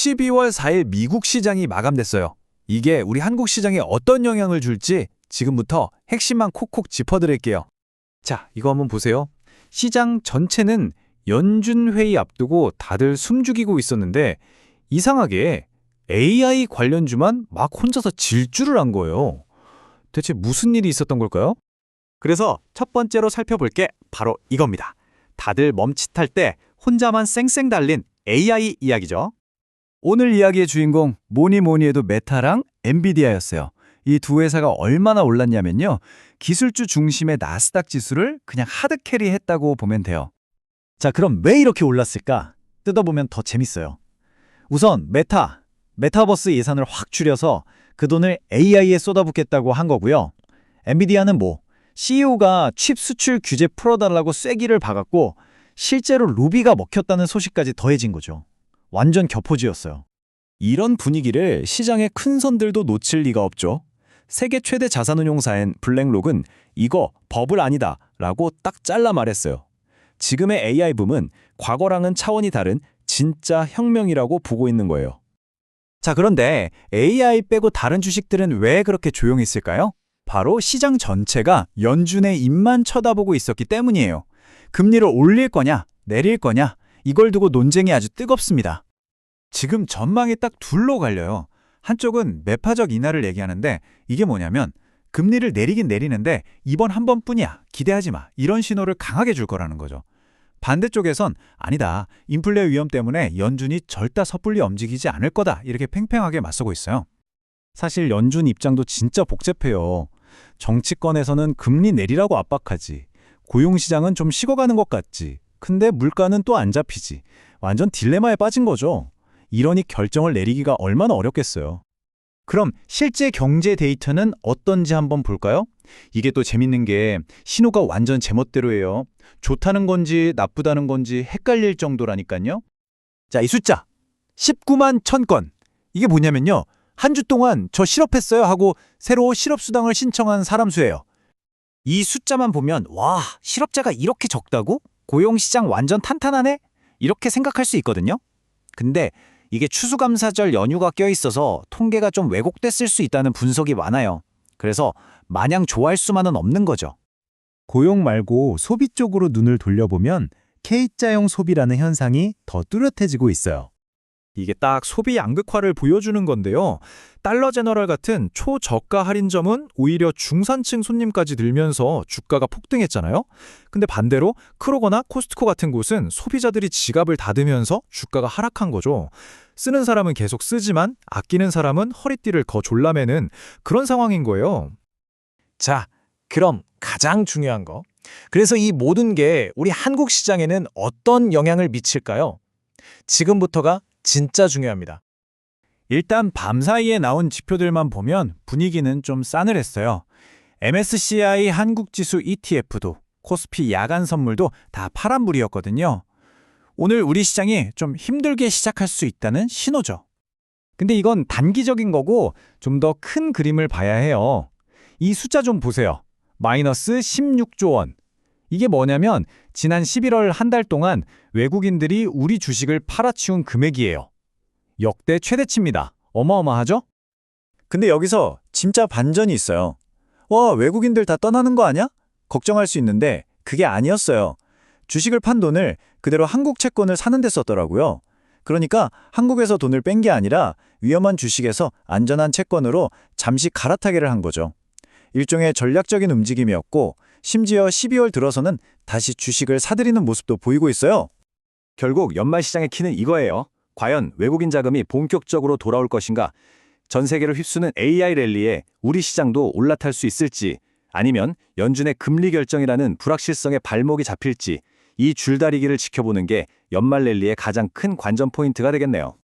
12월 4일 미국 시장이 마감됐어요. 이게 우리 한국 시장에 어떤 영향을 줄지 지금부터 핵심만 콕콕 짚어드릴게요. 자, 이거 한번 보세요. 시장 전체는 연준 회의 앞두고 다들 숨죽이고 있었는데 이상하게 AI 관련주만 막 혼자서 질주를 한 거예요. 대체 무슨 일이 있었던 걸까요? 그래서 첫 번째로 살펴볼 게 바로 이겁니다. 다들 멈칫할 때 혼자만 쌩쌩 달린 AI 이야기죠. 오늘 이야기의 주인공 뭐니 해도 메타랑 엔비디아였어요. 이 두 회사가 얼마나 올랐냐면요. 기술주 중심의 나스닥 지수를 그냥 하드캐리했다고 보면 돼요. 자, 그럼 왜 이렇게 올랐을까? 뜯어보면 더 재밌어요. 우선 메타버스 예산을 확 줄여서 그 돈을 AI에 쏟아붓겠다고 한 거고요. 엔비디아는 CEO가 칩 수출 규제 풀어달라고 쐐기를 박았고 실제로 루비가 먹혔다는 소식까지 더해진 거죠. 완전 격포지였어요. 이런 분위기를 시장의 큰 선들도 놓칠 리가 없죠. 세계 최대 자산운용사인 블랙록은 이거 버블 아니다 라고 딱 잘라 말했어요. 지금의 AI 붐은 과거랑은 차원이 다른 진짜 혁명이라고 보고 있는 거예요. 자, 그런데 AI 빼고 다른 주식들은 왜 그렇게 조용했을까요? 바로 시장 전체가 연준의 입만 쳐다보고 있었기 때문이에요. 금리를 올릴 거냐, 내릴 거냐, 이걸 두고 논쟁이 아주 뜨겁습니다. 지금 전망이 딱 둘로 갈려요. 한쪽은 매파적 인하를 얘기하는데 이게 뭐냐면 금리를 내리긴 내리는데 이번 한 번뿐이야, 기대하지 마, 이런 신호를 강하게 줄 거라는 거죠. 반대쪽에선 아니다, 인플레 위험 때문에 연준이 절대 섣불리 움직이지 않을 거다, 이렇게 팽팽하게 맞서고 있어요. 사실 연준 입장도 진짜 복잡해요. 정치권에서는 금리 내리라고 압박하지, 고용시장은 좀 식어가는 것 같지, 근데 물가는 또 안 잡히지. 완전 딜레마에 빠진 거죠. 이러니 결정을 내리기가 얼마나 어렵겠어요. 그럼 실제 경제 데이터는 어떤지 한번 볼까요? 이게 또 재밌는 게 신호가 완전 제멋대로예요. 좋다는 건지 나쁘다는 건지 헷갈릴 정도라니까요. 자, 이 숫자 19만 1000건. 이게 뭐냐면요. 한 주 동안 저 실업했어요 하고 새로 실업수당을 신청한 사람 수예요. 이 숫자만 보면 와, 실업자가 이렇게 적다고? 고용시장 완전 탄탄하네? 이렇게 생각할 수 있거든요. 근데 이게 추수감사절 연휴가 껴있어서 통계가 좀 왜곡됐을 수 있다는 분석이 많아요. 그래서 마냥 좋아할 수만은 없는 거죠. 고용 말고 소비 쪽으로 눈을 돌려보면 K자형 소비라는 현상이 더 뚜렷해지고 있어요. 이게 딱 소비 양극화를 보여주는 건데요. 달러 제너럴 같은 초저가 할인점은 오히려 중산층 손님까지 늘면서 주가가 폭등했잖아요. 근데 반대로 크로거나 코스트코 같은 곳은 소비자들이 지갑을 닫으면서 주가가 하락한 거죠. 쓰는 사람은 계속 쓰지만 아끼는 사람은 허리띠를 더 졸라매는 그런 상황인 거예요. 자, 그럼 가장 중요한 거. 그래서 이 모든 게 우리 한국 시장에는 어떤 영향을 미칠까요? 지금부터가 진짜 중요합니다. 일단 밤사이에 나온 지표들만 보면 분위기는 좀 싸늘했어요. MSCI 한국지수 ETF도 코스피 야간 선물도 다 파란불이었거든요. 오늘 우리 시장이 좀 힘들게 시작할 수 있다는 신호죠. 근데 이건 단기적인 거고 좀 더 큰 그림을 봐야 해요. 이 숫자 좀 보세요. 마이너스 16조 원. 이게 뭐냐면 지난 11월 한 달 동안 외국인들이 우리 주식을 팔아치운 금액이에요. 역대 최대치입니다. 어마어마하죠? 근데 여기서 진짜 반전이 있어요. 와, 외국인들 다 떠나는 거 아니야? 걱정할 수 있는데 그게 아니었어요. 주식을 판 돈을 그대로 한국 채권을 사는 데 썼더라고요. 그러니까 한국에서 돈을 뺀 게 아니라 위험한 주식에서 안전한 채권으로 잠시 갈아타기를 한 거죠. 일종의 전략적인 움직임이었고 심지어 12월 들어서는 다시 주식을 사들이는 모습도 보이고 있어요. 결국 연말 시장의 키는 이거예요. 과연 외국인 자금이 본격적으로 돌아올 것인가? 전 세계를 휩쓰는 AI 랠리에 우리 시장도 올라탈 수 있을지, 아니면 연준의 금리 결정이라는 불확실성에 발목이 잡힐지, 이 줄다리기를 지켜보는 게 연말 랠리의 가장 큰 관전 포인트가 되겠네요.